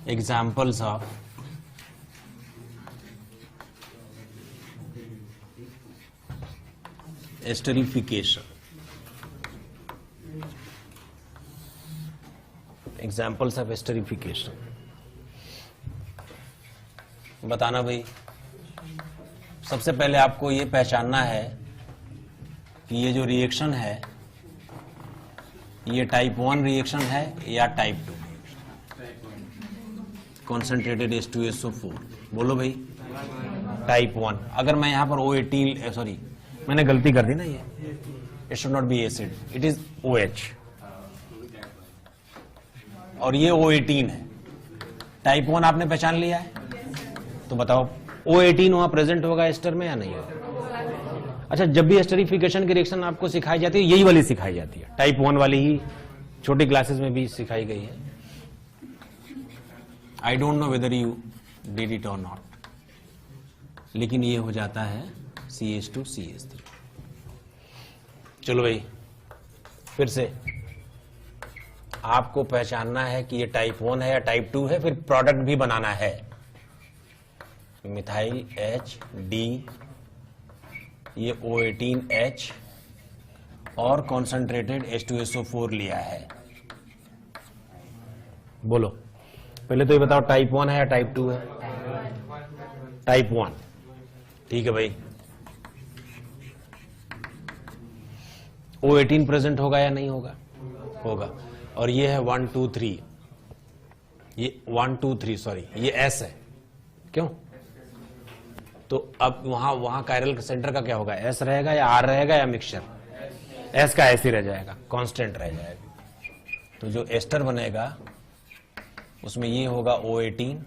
Examples of esterification. Examples of esterification. बताना भाई। सबसे पहले आपको ये पहचानना है कि ये जो रिएक्शन है ये टाइप 1 रिएक्शन है या टाइप 2। Concentrated H2SO4। बोलो भाई। टाइप 1। अगर मैं यहां पर O18 सॉरी मैंने गलती कर दी ना, ये it should not be acid, it is OH और ये O18 है। टाइप 1 आपने पहचान लिया है, तो बताओ O18 वहां प्रेजेंट होगा एस्टर में या नहीं होगा? अच्छा, जब भी एस्टरिफिकेशन की रिएक्शन आपको सिखाई जाती है यही वाली सिखाई जाती है, टाइप 1 वाली ही छोटी क्लासेस में भी सिखाई गई है। I don't know whether you did it और नॉट, लेकिन ये हो जाता है CH2CH3। चलो भाई, फिर से आपको पहचानना है कि ये टाइप 1 है या टाइप 2 है, फिर प्रोडक्ट भी बनाना है। मिथाइल HD, ये O18H और कॉन्सेंट्रेटेड H2SO4 लिया है। बोलो पहले तो ये बताओ टाइप 1 है या टाइप 2 है? टाइप 1। ठीक है भाई। O18 प्रेजेंट होगा या नहीं होगा? होगा। और ये है 1 2 3, ये 1 2 3 सॉरी ये S है। क्यों? तो अब वहां कायरल सेंटर का क्या होगा? S रहेगा या R रहेगा या मिक्सचर? S का S ही रह जाएगा, कांस्टेंट रह जाएगा। तो जो एस्टर बनेगा उसमें ये होगा O18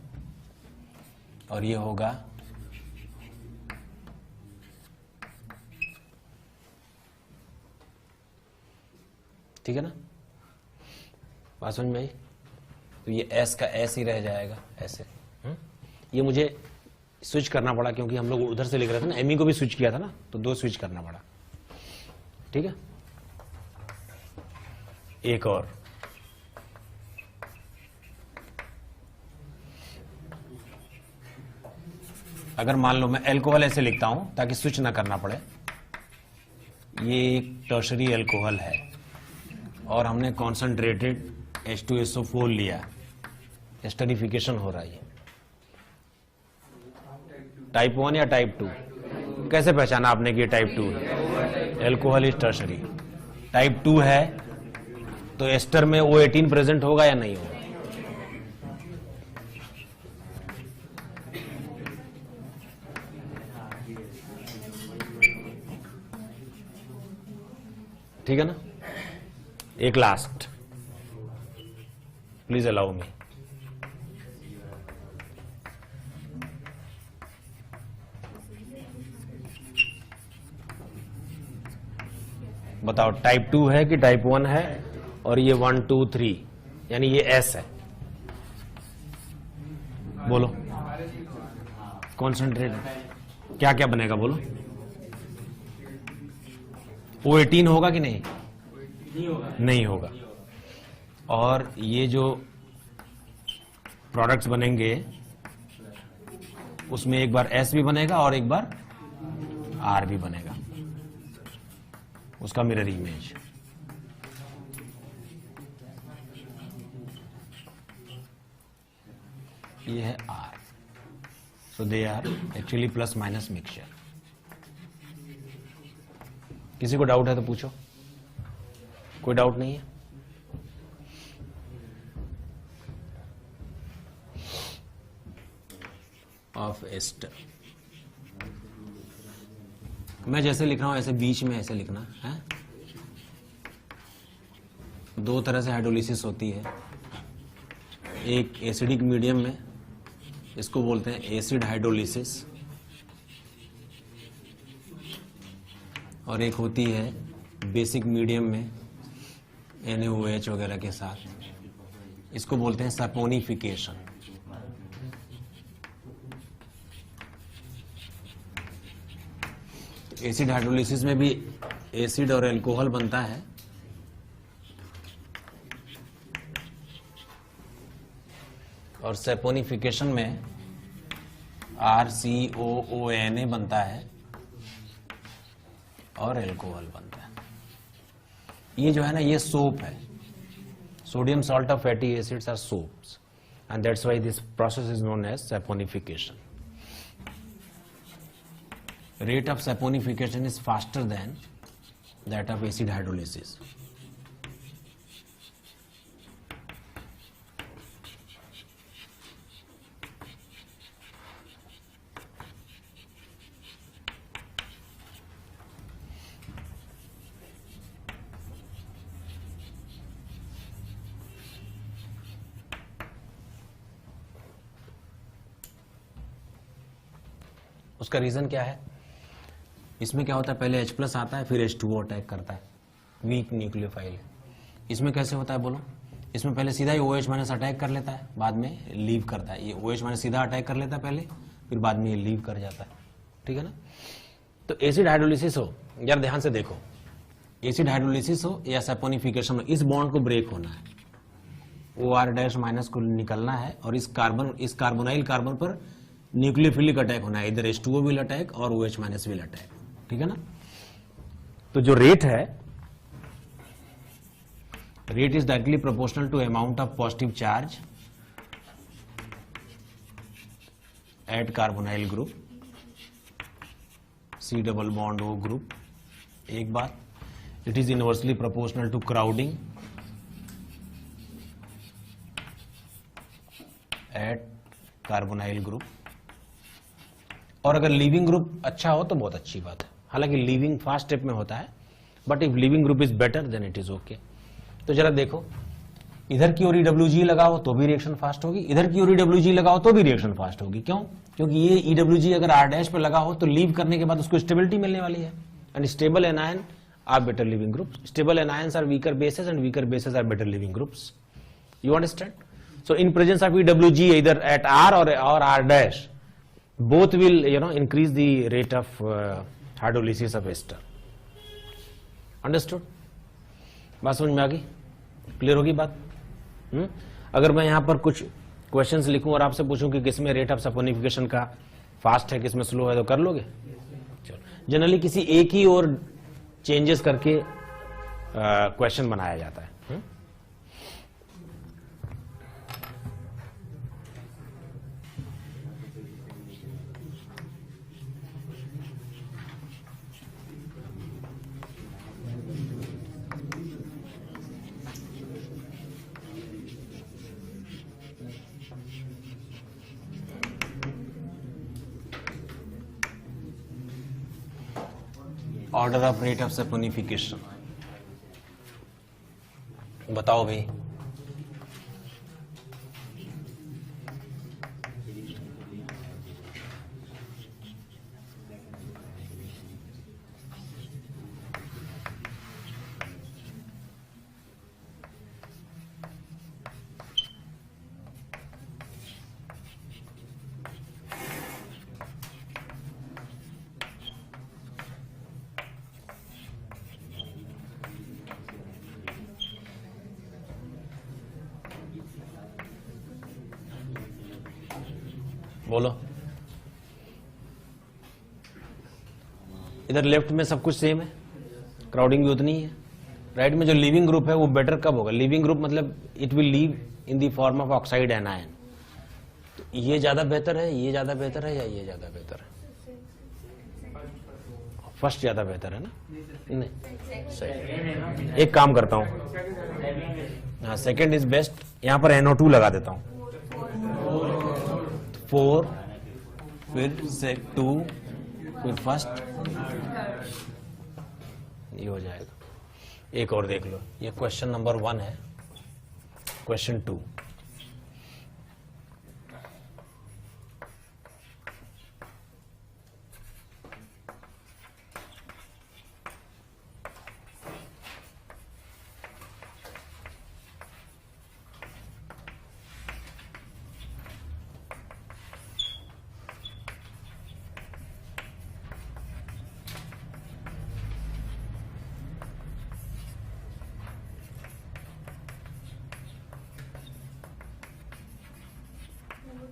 और ये होगा ठीक है ना, बात समझ में आई? तो ये S का S ही रह जाएगा ऐसे। ये मुझे स्विच करना पड़ा क्योंकि हम लोग उधर से लिख रहे थे ना, एमी को भी स्विच किया था ना, तो 2 स्विच करना पड़ा। ठीक है, एक और अगर मान लो मैं एल्कोहल ऐसे लिखता हूं ताकि स्विच ना करना पड़े, ये एक टर्शरी एल्कोहल है और हमने कॉन्सेंट्रेटेड H2SO4 लिया, एस्टरिफिकेशन हो रहा है। टाइप 1 या टाइप 2? कैसे पहचाना आपने कि टाइप 2 है? Alcohol is tertiary. टाइप 2 है तो एस्टर में O18 प्रेजेंट होगा या नहीं होगा? ठीक है ना। एक लास्ट, प्लीज अलाउ मी। बताओ टाइप 2 है कि टाइप 1 है? और ये 1 2 3 यानी ये S है। बोलो कॉन्सेंट्रेट क्या क्या बनेगा? बोलो O18 होगा कि नहीं? नहीं होगा। और ये जो प्रोडक्ट्स बनेंगे उसमें एक बार S भी बनेगा और एक बार R भी बनेगा, उसका मिरर इमेज। ये है R, so they are actually plus minus mixture. किसी को डाउट है तो पूछो। कोई डाउट नहीं है? ऑफ एस्टर मैं जैसे लिख रहा हूं ऐसे बीच में ऐसे लिखना है। 2 तरह से हाइड्रोलिसिस होती है, एक एसिडिक मीडियम में, इसको बोलते हैं एसिड हाइड्रोलिसिस, और एक होती है बेसिक मीडियम में NaOH वगैरह के साथ, इसको बोलते हैं सपोनिफिकेशन। एसिड हाइड्रोलिसिस में भी एसिड और अल्कोहल बनता है, और सैपोनिफिकेशन में RCOONA बनता है और एल्कोहल बनता है। ये जो है ना, ये सोप है। Sodium salt of fatty acids are soaps and that's why this process is known as saponification. Rate of saponification is faster than that of acid hydrolysis. उसका रीजन क्या है? इसमें क्या होता है, पहले H+ आता है, फिर H2O अटैक करता है, वीक न्यूक्लियोफाइल है। इसमें कैसे होता है बोलो? इसमें पहले सीधा ही OH- अटैक कर लेता है, बाद में लीव करता है। ये OH- सीधा अटैक कर लेता है पहले, फिर बाद में ये लीव कर जाता है। ठीक है ना? तो एसिड हाइड्रोलिसिस हो, यार ध्यान से देखो, एसिड हाइड्रोलिसिस हो या सैपोनिफिकेशन हो, इस बॉन्ड को ब्रेक होना है, OR- को निकलना है और इस कार्बोनाइल कार्बन पर न्यूक्लियोफिलिक अटैक होना है, इधर H2O विल अटैक और OH- विल अटैक। ठीक है ना? तो जो रेट है, rate is directly proportional to amount of positive charge at carbonyl group, C double bond O group. एक बात, it is inversely proportional to crowding at carbonyl group. और अगर लीविंग ग्रुप अच्छा हो तो बहुत अच्छी बात है, हालांकि लीविंग फास्ट स्टेप में होता है, but if leaving group is better than it is okay. तो जरा देखो, इधर की ओर EWG लगाओ तो भी रिएक्शन फास्ट होगी, इधर की ओर EWG लगाओ तो भी रिएक्शन फास्ट होगी। क्यों? क्योंकि ये EWG अगर R' पे लगा हो तो लीव करने के बाद उसको स्टेबिलिटी मिलने वाली है। And stable anion are better leaving groups, stable anions are weaker bases and weaker bases are better leaving groups. You understand? So in presence of EWG इधर एट R और R', both will increase the rate of hydrolysis of ester. Understood? बात समझ में आ गई? Clear होगी बात? अगर मैं यहां पर कुछ क्वेश्चंस लिखूं और आपसे पूछूं कि किसमें रेट ऑफ सैपोनिफिकेशन का फास्ट है, किसमें स्लो है, तो कर लोगे? चलो, जनरली किसी एक ही और चेंजेस करके क्वेश्चन बनाया जाता है। Order of rate of saponification बताओ भाई। बोलो। इधर लेफ्ट में सब कुछ सेम है, क्राउडिंग भी उतनी है। राइट में जो लीविंग ग्रुप है वो बेटर कब होगा? लीविंग ग्रुप मतलब it will leave in the form of oxide anion. तो ये ज्यादा बेहतर है, ये ज्यादा बेहतर है, या ये ज्यादा बेहतर है? फर्स्ट ज्यादा बेहतर है ना? नहीं, सही। एक काम करता हूं, हाँ, सेकेंड इज बेस्ट। यहां पर NO2 लगा देता हूं। 4 फिर से 2 फिर फर्स्ट, ये हो जाएगा। एक और देख लो, ये क्वेश्चन नंबर 1 है। क्वेश्चन 2,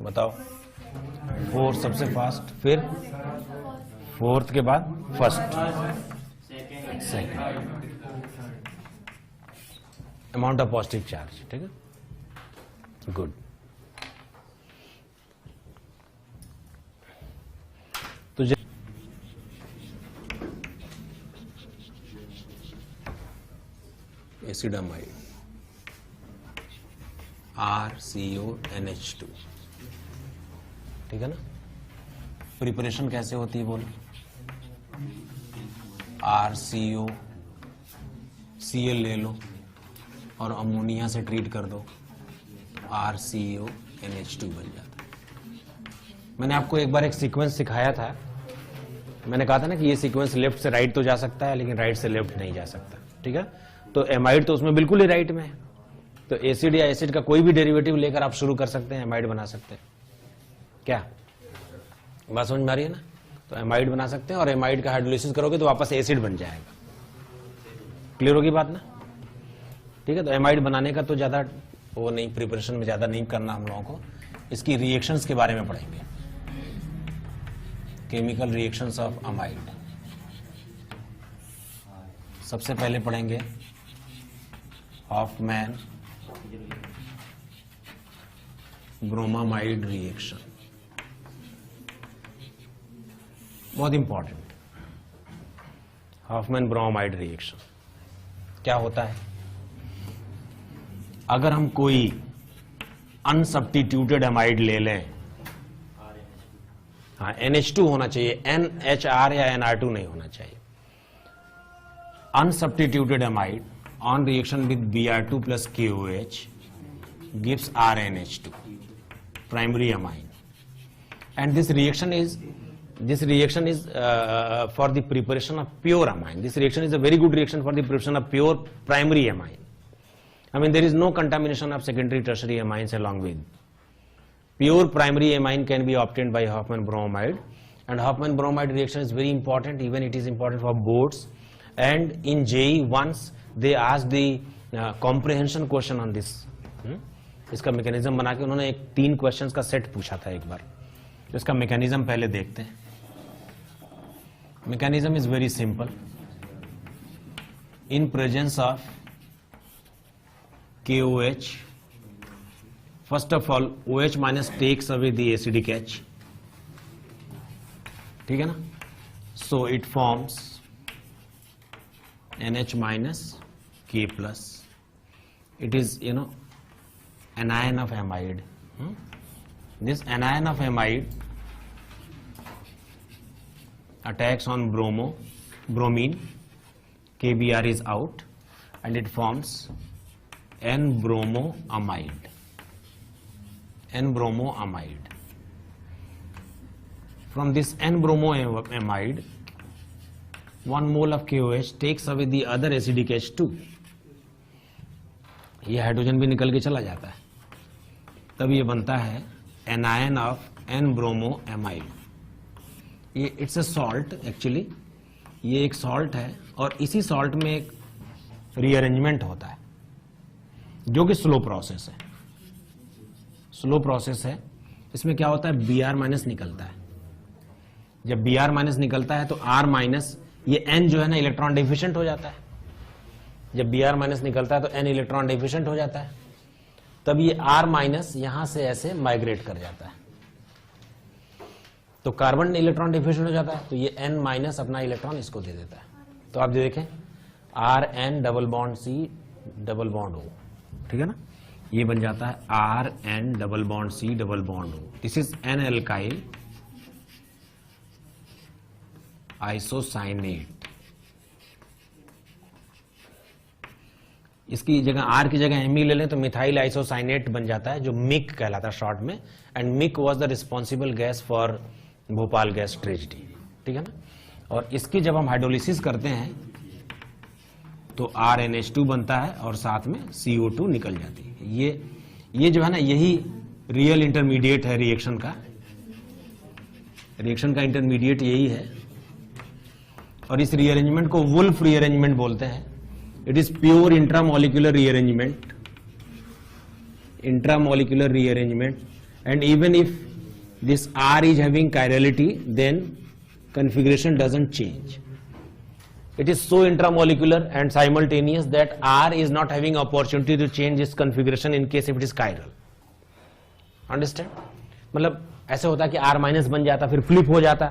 बताओ, 4 सबसे फास्ट, फिर 4th के बाद first, second. Amount of positive charge, ठीक है, गुड। तो एसिड अमाइड RCONH2, ठीक है ना। प्रिपरेशन कैसे होती है बोलो, RCO, Cl ले लो और अमोनिया से ट्रीट कर दो, RCONH2 बन जाता है। मैंने आपको एक बार एक सीक्वेंस सिखाया था, मैंने कहा था ना कि ये सीक्वेंस लेफ्ट से राइट तो जा सकता है लेकिन राइट से लेफ्ट नहीं जा सकता, ठीक है। तो एमाइड तो उसमें बिल्कुल ही राइट में है, तो एसिड या एसिड का कोई भी डेरिवेटिव लेकर आप शुरू कर सकते हैं, एमाइड बना सकते हैं। क्या बात समझ में आ रही है ना। तो एमाइड बना सकते हैं और एमाइड का हाइड्रोलिसिस करोगे तो वापस एसिड बन जाएगा। क्लियर होगी बात ना, ठीक है। तो एमाइड बनाने का तो ज्यादा वो नहीं, प्रिपरेशन में ज्यादा नहीं करना हम लोगों को। इसकी रिएक्शंस के बारे में पढ़ेंगे, केमिकल रिएक्शंस ऑफ अमाइड। सबसे पहले पढ़ेंगे हॉफमैन ब्रोमामाइड रिएक्शन, बहुत इंपॉर्टेंट। हॉफमैन ब्रोमामाइड रिएक्शन क्या होता है, अगर हम कोई अनसब्स्टिट्यूटेड अमाइड ले लें, हाँ NH2 होना चाहिए, NHR या NR2 नहीं होना चाहिए। अनसब्स्टिट्यूटेड amide on reaction with Br2 plus KOH gives RNH2, primary amine, and this reaction is for the preparation of pure amine. This reaction is a very good reaction for the preparation of pure primary amine. I mean, there is no contamination of secondary tertiary amines along with. Pure primary amine can be obtained by Hofmann bromide, and Hofmann bromide reaction is very important. Even it is important for boards, and in JEE once they asked the comprehension question on this. इसका mechanism बना के उन्होंने एक 3 questions का set पूछा था एक बार। तो इसका मैकेनिज्म पहले देखते हैं। Mechanism is very simple. In presence of KOH, first of all OH minus takes away the acidic H, ठीक है ना। So it forms NH minus K plus. It is, anion of amide. This anion of amide attacks on bromine, KBr is out, and it forms N-bromoamide. N-bromoamide. From this N-bromoamide, 1 mole of KOH takes away the other acidic H2. ये hydrogen भी निकल के चला जाता है, तब ये बनता है anion of N-bromoamide. ये इट्स अ सॉल्ट, एक्चुअली ये एक सॉल्ट है और इसी सॉल्ट में एक रीअरेंजमेंट होता है जो कि स्लो प्रोसेस है। स्लो प्रोसेस है, इसमें क्या होता है, Br माइनस निकलता है। जब Br माइनस निकलता है तो R माइनस, ये N जो है ना इलेक्ट्रॉन डेफिशिएंट हो जाता है। जब Br माइनस निकलता है तो N इलेक्ट्रॉन डेफिशिएंट हो जाता है, तब ये R माइनस यहां से ऐसे माइग्रेट कर जाता है, तो कार्बन इलेक्ट्रॉन डेफिशिएंट हो जाता है, तो ये N माइनस अपना इलेक्ट्रॉन इसको दे देता है। तो आप देखें RN double bond C double bond O, ठीक है ना, ये बन जाता है RN double bond C double bond O। This is N alkyl isocyanate. इसकी जगह R की जगह Me ले लें तो मिथाइल आइसोसाइनेट बन जाता है, जो मिक कहलाता है शॉर्ट में, and MIC was the responsible gas for Bhopal gas tragedy, ठीक है ना। और इसकी जब हम हाइड्रोलिसिस करते हैं तो RNH2 बनता है और साथ में CO2 निकल जाती है। ये जो है ना, यही रियल इंटरमीडिएट है रिएक्शन का। रिएक्शन का इंटरमीडिएट यही है, और इस रीअरेंजमेंट को वुल्फ रीअरेंजमेंट बोलते हैं। It is pure intramolecular rearrangement, and even if this R is having chirality, then configuration doesn't change. It is so intramolecular and simultaneous that R is not having opportunity to change its configuration in case if it is chiral. Understand? मतलब ऐसे होता है कि R minus बन जाता, फिर flip हो जाता,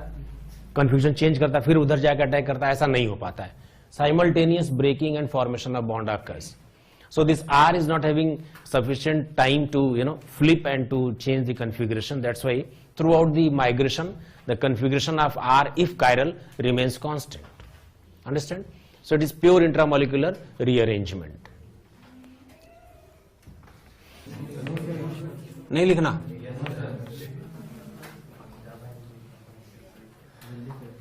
कन्फ्यूजन चेंज करता, फिर उधर जाकर अटैक करता, ऐसा नहीं हो पाता है. Simultaneous breaking and formation of bond occurs. So this R is not having sufficient time to flip and to change the configuration. That's why throughout the migration the configuration of R if chiral remains constant. Understand? So it is pure intramolecular rearrangement. नहीं लिखना.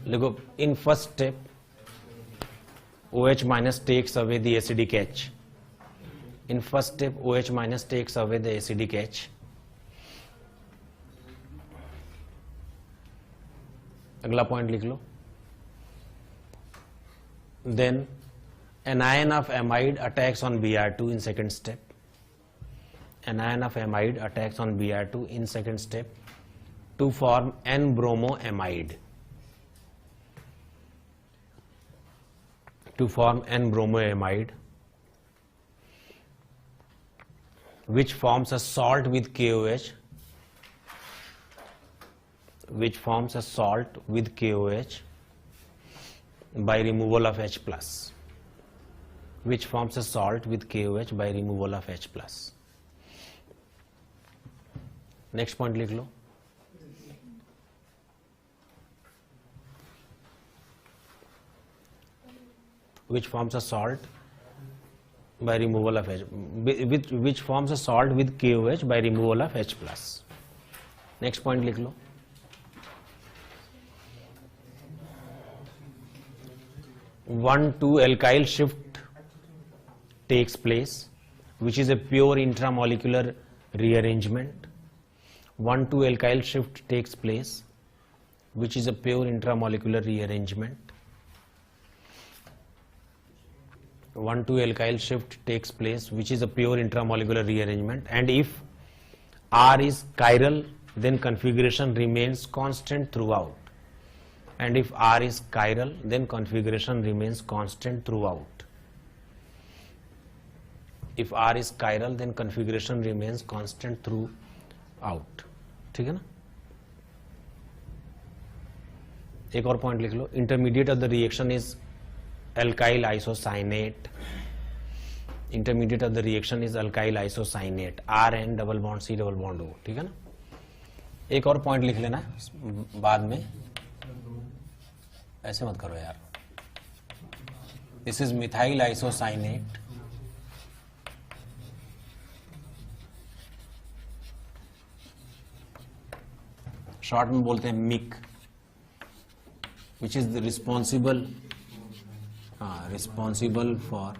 देखो, in first step OH minus takes away the acidic H. In first step OH minus takes away the acidic H. अगला point लिख लो. Then anion of amide attacks on Br2 in second step. Anion of amide attacks on Br2 in second step to form N-bromoamide. To form N-bromoamide, which forms a salt with KOH. Which forms a salt with KOH by removal of H plus. Which forms a salt with KOH by removal of H plus. Next point लिख लो. Which forms a salt by removal of H. Which forms a salt with KOH by removal of H plus. Next point लिख लो. 1,2-alkyl shift takes place, which is a pure intramolecular rearrangement. 1,2-alkyl shift takes place, which is a pure intramolecular rearrangement. 1,2-alkyl shift takes place, which is a pure intramolecular rearrangement, and if R is chiral, then configuration remains constant throughout. And if R is chiral, then configuration remains constant throughout. If R is chiral, then configuration remains constant throughout. ठीक है ना? एक और point लिख लो. Intermediate of the reaction is alkyl isocyanate. Intermediate of the reaction is alkyl isocyanate. RN double bond C double bond O. ठीक है ना? एक और पॉइंट लिख लेना बाद में. ऐसे मत करो यार. This is methyl isocyanate. Short में बोलते हैं MIC, which is responsible for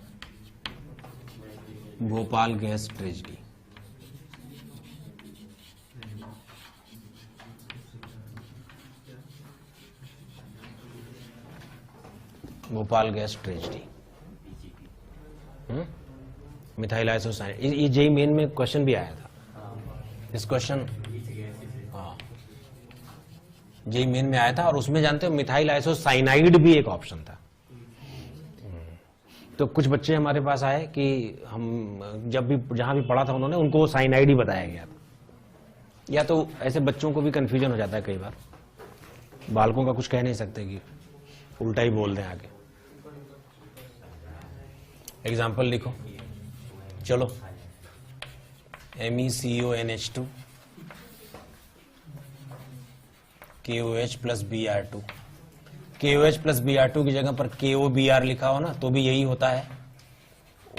Bhopal gas tragedy. Bhopal gas tragedy. Methyl isocyanate. ये जेई मेन में क्वेश्चन भी आया था. इस क्वेश्चन जेई मेन में आया था, और उसमें जानते हो मिथाइल आइसोसाइनाइड भी एक ऑप्शन था. तो कुछ बच्चे हमारे पास आए कि हम जब भी जहां भी पढ़ा था उन्होंने, उनको साइनाइड ही बताया गया था. या तो ऐसे बच्चों को भी कंफ्यूजन हो जाता है कई बार. बालकों का कुछ कह नहीं सकते कि उल्टा ही बोल दें आगे. एग्जाम्पल लिखो. चलो, MECONH2 KOH plus Br2. KOH plus Br2 की जगह पर KOBr लिखा हो ना तो भी यही होता है.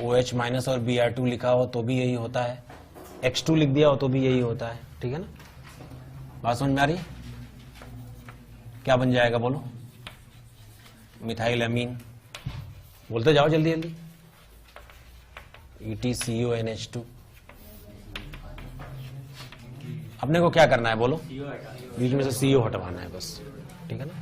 OH माइनस और Br2 लिखा हो तो भी यही होता है. X2 लिख दिया हो तो भी यही होता है. ठीक है ना? बात समझ में आ रही है? क्या बन जाएगा बोलो? मिथाइल अमीन. बोलते जाओ जल्दी जल्दी. ETCONH2. अपने को क्या करना है बोलो? बीच में से CO हटवाना है बस. ठीक है ना?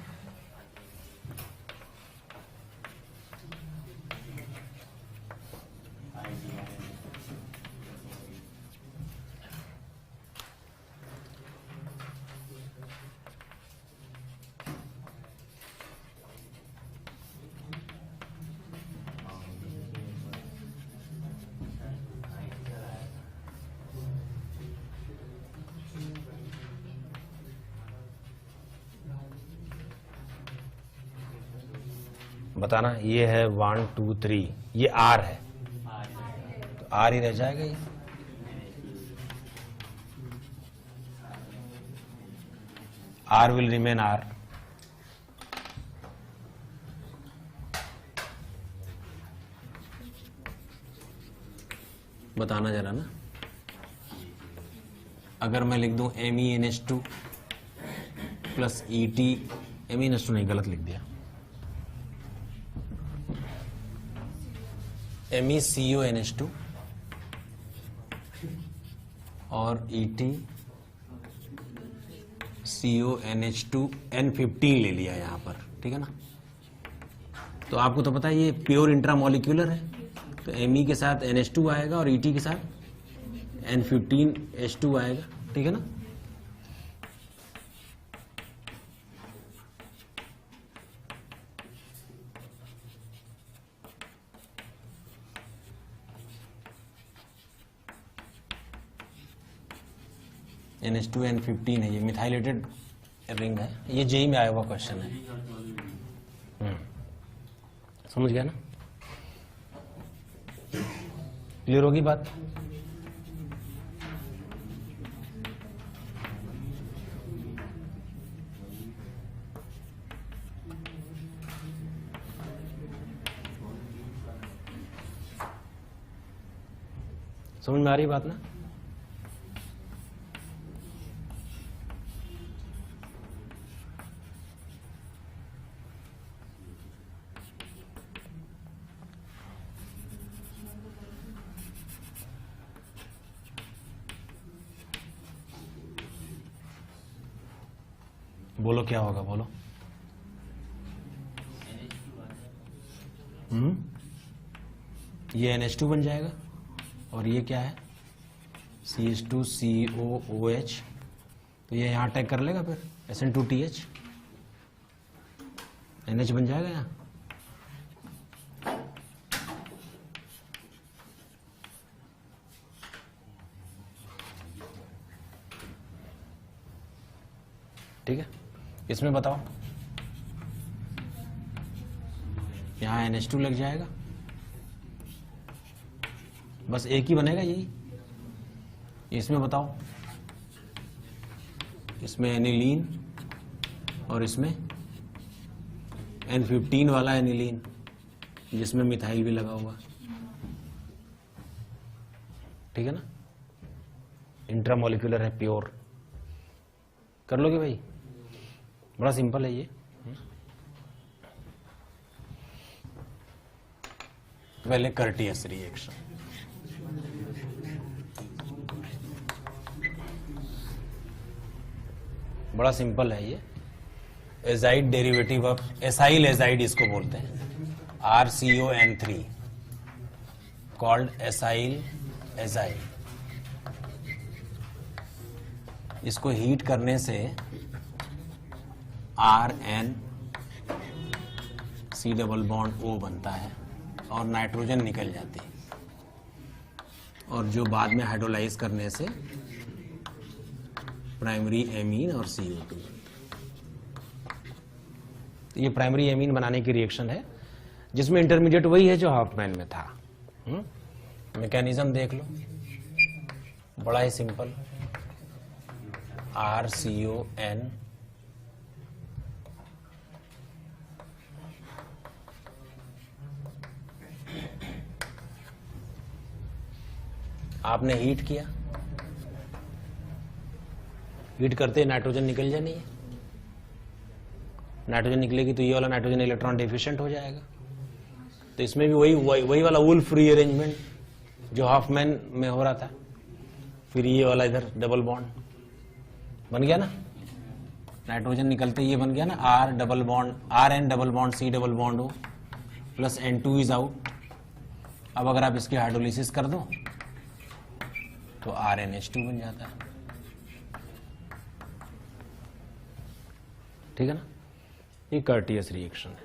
बताना, ये है 1 2 3, ये R है तो R ही रह जाएगा ये। R will remain R। बताना जरा ना, अगर मैं लिख दूं MEnH2 प्लस ET, MEnH2 नहीं, गलत लिख दिया, MECONH2 और ETCONH2 N15 ले लिया यहां पर, ठीक है ना। तो आपको तो पता है ये प्योर इंट्रामोलिक्यूलर है, तो Me के साथ NH2 आएगा और ET के साथ N15H2 आएगा, ठीक है ना। NH2 N15 है, ये मिथाइलेटेड रिंग है, ये जेई में आया हुआ क्वेश्चन है। समझ गया ना, क्लियर होगी बात। समझ में आ रही बात ना। बोलो क्या होगा, बोलो। ये NH2 बन जाएगा और ये क्या है CH2COOH, तो ये यहां अटैक कर लेगा, फिर SN2TH, NH बन जाएगा यहां। ठीक है, इसमें बताओ, यहां NH2 लग जाएगा, बस एक ही बनेगा यही। इसमें बताओ, इसमें एनिलीन और इसमें N15 वाला एनिलीन जिसमें मिथाइल भी लगा हुआ, ठीक है ना। इंट्रामोलिकुलर है, प्योर। कर लोगे भाई, बड़ा सिंपल है ये। पहले कर्टियस रिएक्शन, बड़ा सिंपल है ये। Azide derivative of acyl azide इसको बोलते हैं, RCON3 कॉल्ड एसाइल एजाइड। इसको हीट करने से RNC डबल बॉन्ड O बनता है और नाइट्रोजन निकल जाती है, और जो बाद में हाइड्रोलाइज करने से प्राइमरी एमीन और CO2। ये प्राइमरी एमीन बनाने की रिएक्शन है जिसमें इंटरमीडिएट वही है जो हॉफमैन में था। मैकेनिज्म देख लो, बड़ा ही सिंपल। RCON आपने हीट किया, हीट करते नाइट्रोजन निकल जानी है, नाइट्रोजन निकलेगी तो ये वाला नाइट्रोजन इलेक्ट्रॉन डेफिशिएंट हो जाएगा। तो इसमें भी वही वाला वुल्फ रीअरेंजमेंट जो हॉफमैन में हो रहा था। फिर ये वाला इधर डबल बॉन्ड बन गया ना, नाइट्रोजन निकलते ये बन गया ना, R double bond RN double bond C double bond O plus N2 is out. अब अगर आप इसकी हाइड्रोलिसिस कर दो तो RNH2 बन जाता है, ठीक है ना। ये कर्टियस रिएक्शन है।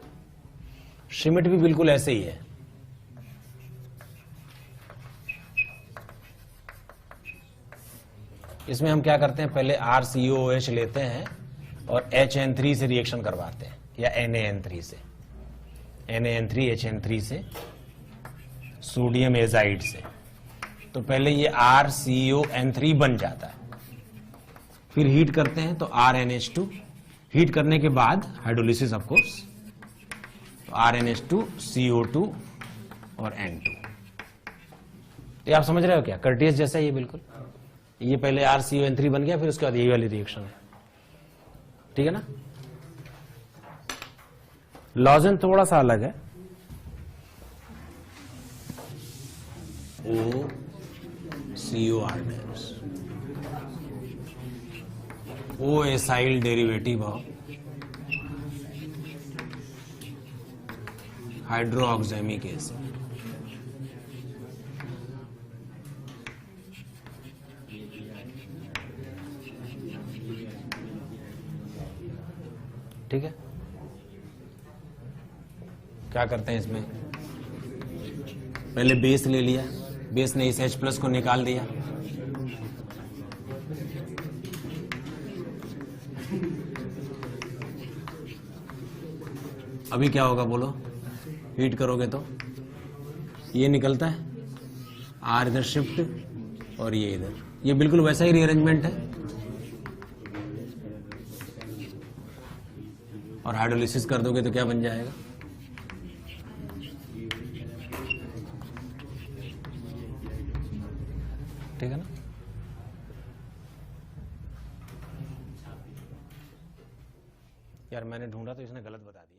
श्मिट भी बिल्कुल ऐसे ही है। इसमें हम क्या करते हैं, पहले RCOOH लेते हैं और HN3 से रिएक्शन करवाते हैं, या NaN3 से। NaN3HN3 से सोडियम एजाइड से। तो पहले ये RCON3 बन जाता है, फिर हीट करते हैं तो RNH2, हीट करने के बाद हाइड्रोलिसिस ऑफ कोर्स, तो RNH2 CO2 और N2। तो आप समझ रहे हो क्या, कर्टियस जैसा ये बिल्कुल, ये पहले RCON3 बन गया, फिर उसके बाद यही वाली रिएक्शन है, ठीक है ना। लॉजेन थोड़ा सा अलग है, OCOR dash, O acyl derivative of hydroxamic acid. ठीक है, क्या करते हैं इसमें, पहले बेस ले लिया, बेस ने इस H+ को निकाल दिया, अभी क्या होगा बोलो, हीट करोगे तो ये निकलता है, R इधर शिफ्ट और ये इधर, ये बिल्कुल वैसा ही रीअरेंजमेंट है, और हाइड्रोलिसिस कर दोगे तो क्या बन जाएगा, ठीक है ना। यार मैंने ढूंढा तो इसने गलत बता दिया।